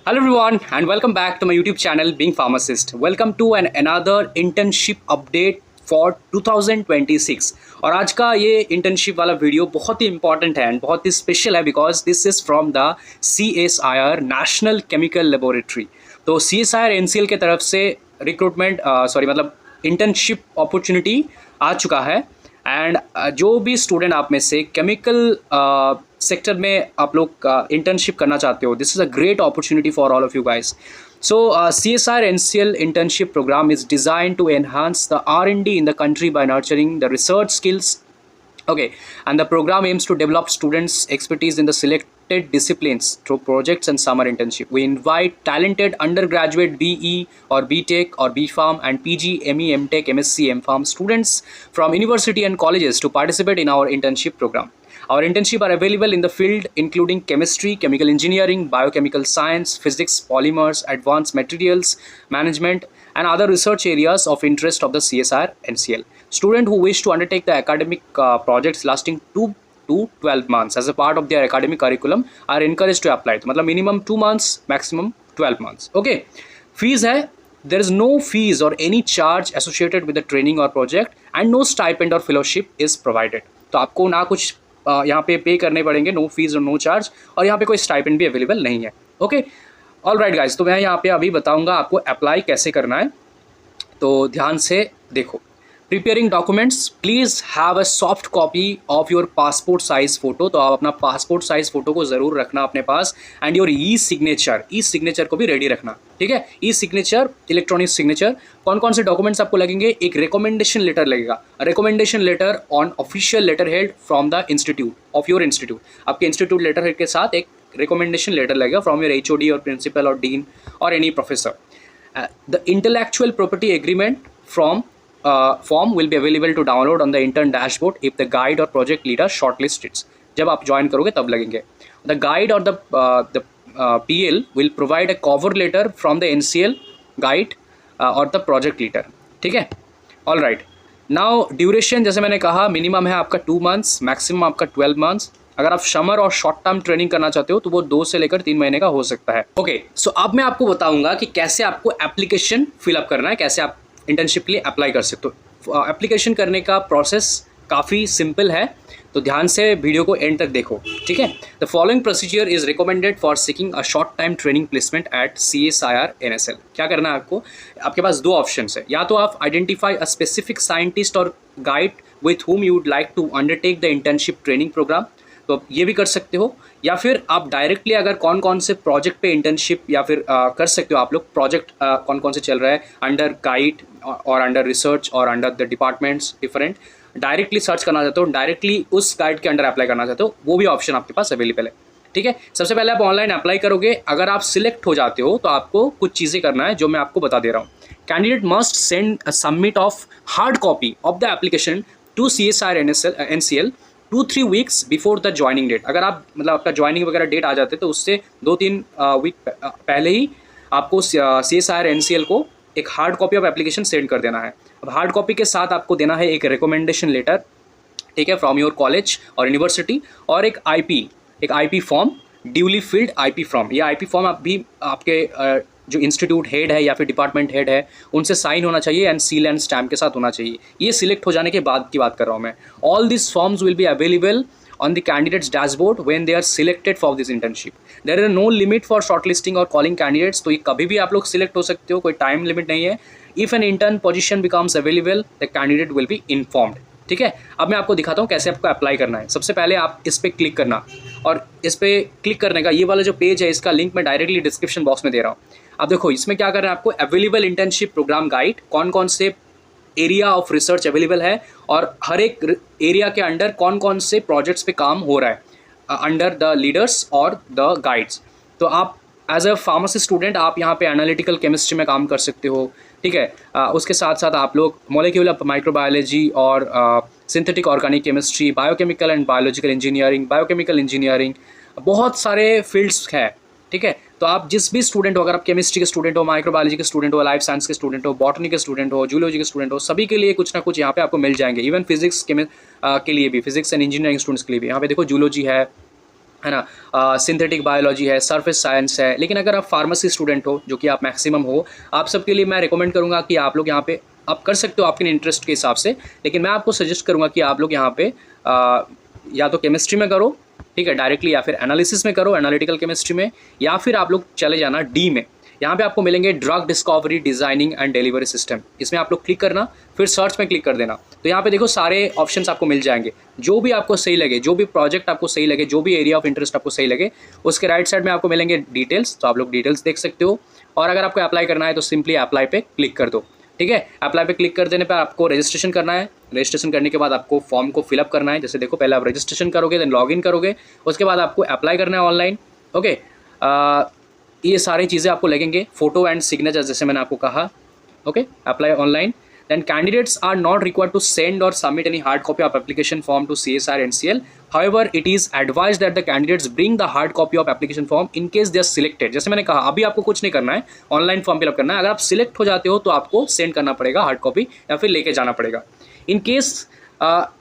Hello everyone and welcome back to my YouTube channel Being Pharmacist. Welcome to another internship update for 2026 और आज का ये internship वाला video बहुत ही important है एंड बहुत ही स्पेशल है because this is from the CSIR national chemical laboratory. तो CSIR NCL के तरफ से रिक्रूटमेंट मतलब इंटर्नशिप अपॉर्चुनिटी आ चुका है एंड जो भी स्टूडेंट आप में से केमिकल सेक्टर में आप लोग इंटर्नशिप करना चाहते हो, this is a great opportunity for all of you guys. So, CSIR NCL internship program is designed to enhance the R&D in the country by nurturing the research skills. Okay, and the program aims to develop students' expertise in the selected disciplines through projects and summer internship. We invite talented undergraduate BE or BTech or BPharm and PG, ME, MTech, MSc, MPharm students from university and colleges to participate in our internship program. Our internship are available in the field including chemistry, chemical engineering, biochemical science, physics, polymers, advanced materials management and other research areas of interest of the CSIR NCL. Students who wish to undertake the academic projects lasting 2 to 12 months as a part of their academic curriculum are encouraged to apply. तो मतलब minimum 2 months, maximum 12 months. Okay. Fees है, there is no fees or any charge associated with the training or project and no stipend or fellowship is provided. तो आपको ना कुछ यहाँ पे करने पड़ेंगे, नो फीस और नो चार्ज, और यहाँ पे कोई स्टाइपेंड भी अवेलेबल नहीं है. ओके, ऑल राइट गाइज, तो मैं यहाँ पे अभी बताऊँगा आपको अप्लाई कैसे करना है. तो ध्यान से देखो. Preparing documents, please have a soft copy of your passport size photo. तो आप अपना पासपोर्ट साइज़ फ़ोटो को ज़रूर रखना अपने पास एंड योर ई सिग्नेचर को भी रेडी रखना. ठीक है, ई सिग्नेचर, इलेक्ट्रॉनिक सिग्नेचर. कौन कौन से डॉक्यूमेंट्स आपको लगेंगे? एक रिकमेंडेशन लेटर लगेगा, recommendation letter on official letter head from the institute of your institute. आपके इंस्टीट्यूट लेटर हेड के साथ एक रिकमेंडेशन लेटर लगेगा फ्रॉम योर HOD और प्रिंसिपल और डीन और any professor. The intellectual property agreement from form will be available to download on the intern dashboard if the guide or project leader shortlists. जब आप join करोगे तब लगेंगे. The guide or the PL will provide a cover letter from the NCL guide or the project leader. ठीक है, all right. Now duration जैसे मैंने कहा मिनिमम है आपका 2 months, मैक्सिमम आपका 12 months. अगर आप समर और शॉर्ट टर्म ट्रेनिंग करना चाहते हो तो वो 2 से लेकर 3 महीने का हो सकता है. ओके, सो अब मैं आपको बताऊंगा कि कैसे आपको एप्लीकेशन फिलअप करना है, कैसे आप इंटर्नशिप के लिए अप्लाई कर सकते हो. एप्लीकेशन करने का प्रोसेस काफ़ी सिंपल है, तो ध्यान से वीडियो को एंड तक देखो. ठीक है, the following procedure is recommended for seeking a short time training placement at CSIR NSL. क्या करना है आपको? आपके पास 2 ऑप्शन है. या तो आप आइडेंटिफाई अ स्पेसिफिक साइंटिस्ट और guide with whom you would like to undertake the internship training program, तो ये भी कर सकते हो. या फिर आप डायरेक्टली अगर कौन कौन से प्रोजेक्ट पे इंटर्नशिप या फिर कर सकते हो आप लोग, प्रोजेक्ट कौन कौन से चल रहा है अंडर गाइड और अंडर रिसर्च और under the departments different, directly search करना चाहते हो, डायरेक्टली उस गाइड के अंडर अप्लाई करना चाहते हो, वो भी ऑप्शन आपके पास अवेलेबल है. ठीक है, सबसे पहले आप ऑनलाइन अप्लाई करोगे. अगर आप सिलेक्ट हो जाते हो तो आपको कुछ चीज़ें करना है जो मैं आपको बता दे रहा हूँ. Candidate must send a submit of hard copy of the application to CSIR NCL 2-3 weeks before the joining date. अगर आप मतलब आपका ज्वाइनिंग वगैरह डेट आ जाते तो उससे 2-3 वीक पहले ही आपको CSIR NCL को एक hard copy of application send कर देना है. अब हार्ड कॉपी के साथ आपको देना है एक रिकमेंडेशन लेटर, ठीक है, फ्रॉम योर कॉलेज और यूनिवर्सिटी, और एक IP form, duly field IP form. ये IP फॉर्म आप भी आपके जो इंस्टीट्यूट हेड है या फिर डिपार्टमेंट हेड है उनसे साइन होना चाहिए एंड सील एंड स्टैम्प के साथ होना चाहिए. ये सिलेक्ट हो जाने के बाद की बात कर रहा हूँ मैं. All this forms will be available on the candidates dashboard when they are selected for this internship. There is no limit for shortlisting or calling candidates. तो ये कभी भी आप लोग सिलेक्ट हो सकते हो, कोई टाइम लिमिट नहीं है. If an intern position becomes available, the candidate will be informed. ठीक है, अब मैं आपको दिखाता हूँ कैसे आपको अप्लाई करना है. सबसे पहले आप इस पर क्लिक करना, और इस पर क्लिक करने का ये वाला जो पेज है इसका लिंक मैं डायरेक्टली डिस्क्रिप्शन बॉक्स में दे रहा हूँ. अब देखो इसमें क्या करना है आपको, अवेलेबल इंटर्नशिप प्रोग्राम गाइड, कौन कौन से एरिया ऑफ रिसर्च अवेलेबल है और हर एक एरिया के अंडर कौन कौन से प्रोजेक्ट्स पे काम हो रहा है अंडर द लीडर्स और द गाइड्स. तो आप एज अ फार्मेसी स्टूडेंट आप यहाँ पे एनालिटिकल केमिस्ट्री में काम कर सकते हो. ठीक है, उसके साथ साथ आप लोग मॉलिक्यूलर माइक्रोबायोलॉजी और synthetic organic chemistry, biochemical and biological engineering, biochemical engineering, बहुत सारे फील्ड्स हैं. ठीक है, तो आप जिस भी स्टूडेंट हो, अगर आप केमिस्ट्री के स्टूडेंट हो, माइक्रोबायोलॉजी के स्टूडेंट हो, लाइफ साइंस के स्टूडेंट हो, बॉटनी के स्टूडेंट हो, जूलॉजी के स्टूडेंट हो, सभी के लिए कुछ ना कुछ यहाँ पे आपको मिल जाएंगे. इवन फिजिक्स के लिए भी, फिजिक्स एंड इंजीनियरिंग स्टूडेंट्स के लिए भी. यहाँ पे देखो जूलॉजी है, है ना, सिंथेटिक बायोलॉजी है, सरफेस साइंस है। लेकिन अगर आप फार्मेसी स्टूडेंट हो, जो कि आप मैक्सिमम हो, आप सबके लिए मैं रिकमेंड करूँगा कि आप लोग यहाँ पे आप कर सकते हो आपके इंटरेस्ट के हिसाब से। लेकिन मैं आपको सजेस्ट करूँगा कि आप लोग यहाँ पे या तो केमिस्ट्री में करो, ठीक है, डायरेक्टली, या फिर एनालिसिस में करो, एनालिटिकल केमिस्ट्री में, या फिर आप लोग चले जाना डी में। यहाँ पे आपको मिलेंगे drug discovery, designing and delivery system. इसमें आप लोग क्लिक करना, फिर सर्च में क्लिक कर देना। तो यहाँ पे देखो सारे ऑप्शंस आपको मिल जाएंगे। जो भी आपको सही लगे, जो भी प्रोजेक्ट आपको सही लगे, जो भी एरिया ऑफ इंटरेस्ट आपको सही लगे, उसके राइट साइड में आपको मिलेंगे डिटेल्स। तो आप लोग डिटेल्स देख सकते हो। और अगर आपको अप्लाई करना है तो सिंपली अप्लाई पे क्लिक कर दो, ठीक है। अप्लाई पे क्लिक कर देने पर आपको रजिस्ट्रेशन करना है। रजिस्ट्रेशन करने के बाद आपको फॉर्म को फिलअप करना है। जैसे देखो, पहले आप रजिस्ट्रेशन करोगे, देन लॉगिन करोगे, उसके बाद आपको अप्लाई करना है ऑनलाइन। ओके, ये सारी चीज़ें आपको लगेंगे, फोटो एंड सिग्नेचर, जैसे मैंने आपको कहा। Okay, apply online. Then candidates are not required to send or submit any hard copy of application form to CSIR NCL. However, it is advised that the candidates bring the hard copy of application form in case they are selected. जैसे मैंने कहा, अभी आपको कुछ नहीं करना है, online form fill up करना है। अगर आप सिलेक्ट हो जाते हो तो आपको सेंड करना पड़ेगा हार्ड कॉपी, या फिर लेके जाना पड़ेगा। In case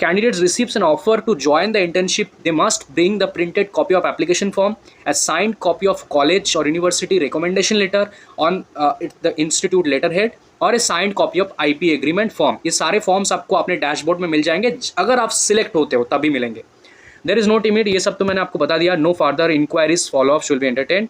candidates receives an offer to join the internship, they must bring the printed copy of application form, a signed copy of college or university recommendation letter on the institute letterhead, और a signed copy of IP agreement form. ये सारे forms आपको अपने dashboard में मिल जाएंगे। अगर आप select होते हो तभी मिलेंगे। देयर इज नो टिमिट, ये सब तो मैंने आपको बता दिया। No further inquiries follow up should be entertain.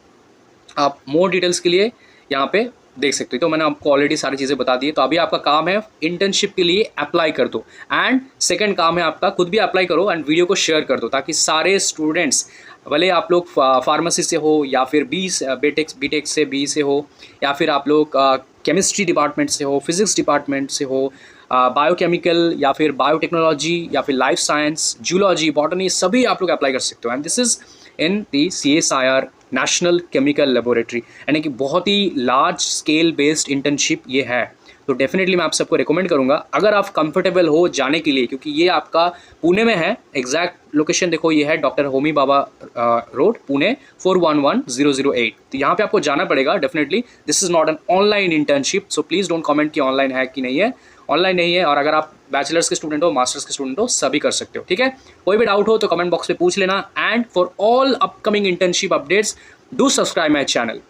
आप मोर डिटेल्स के लिए यहाँ पे देख सकते हो। तो मैंने आपको ऑलरेडी सारी चीज़ें बता दी है। तो अभी आपका काम है इंटर्नशिप के लिए अप्लाई कर दो, एंड सेकंड काम है आपका खुद भी अप्लाई करो एंड वीडियो को शेयर कर दो, ताकि सारे स्टूडेंट्स, भले आप लोग फार्मेसी से हो, या फिर बीटेक से बी से हो, या फिर आप लोग केमिस्ट्री डिपार्टमेंट से हो, फिजिक्स डिपार्टमेंट से हो, बायोकेमिकल या फिर बायोटेक्नोलॉजी, या फिर लाइफ साइंस, जूलॉजी, बॉटनी, सभी आप लोग अप्लाई कर सकते हो। And this is in the CSIR national chemical laboratory, यानी कि बहुत ही लार्ज स्केल बेस्ड इंटर्नशिप ये है। तो डेफिनेटली मैं आप सबको रिकमेंड करूंगा, अगर आप कंफर्टेबल हो जाने के लिए, क्योंकि ये आपका पुणे में है। एग्जैक्ट लोकेशन देखो, ये है डॉक्टर होमी भाभा रोड, पुणे 411008। तो यहाँ पे आपको जाना पड़ेगा definitely. This is not an online internship, so please don't comment कि ऑनलाइन है कि नहीं है। ऑनलाइन नहीं है। और अगर आप बैचलर्स के स्टूडेंट हो, मास्टर्स के स्टूडेंट हो, सभी कर सकते हो, ठीक है। कोई भी डाउट हो तो कमेंट बॉक्स में पूछ लेना। And for all upcoming internship updates, do subscribe my channel.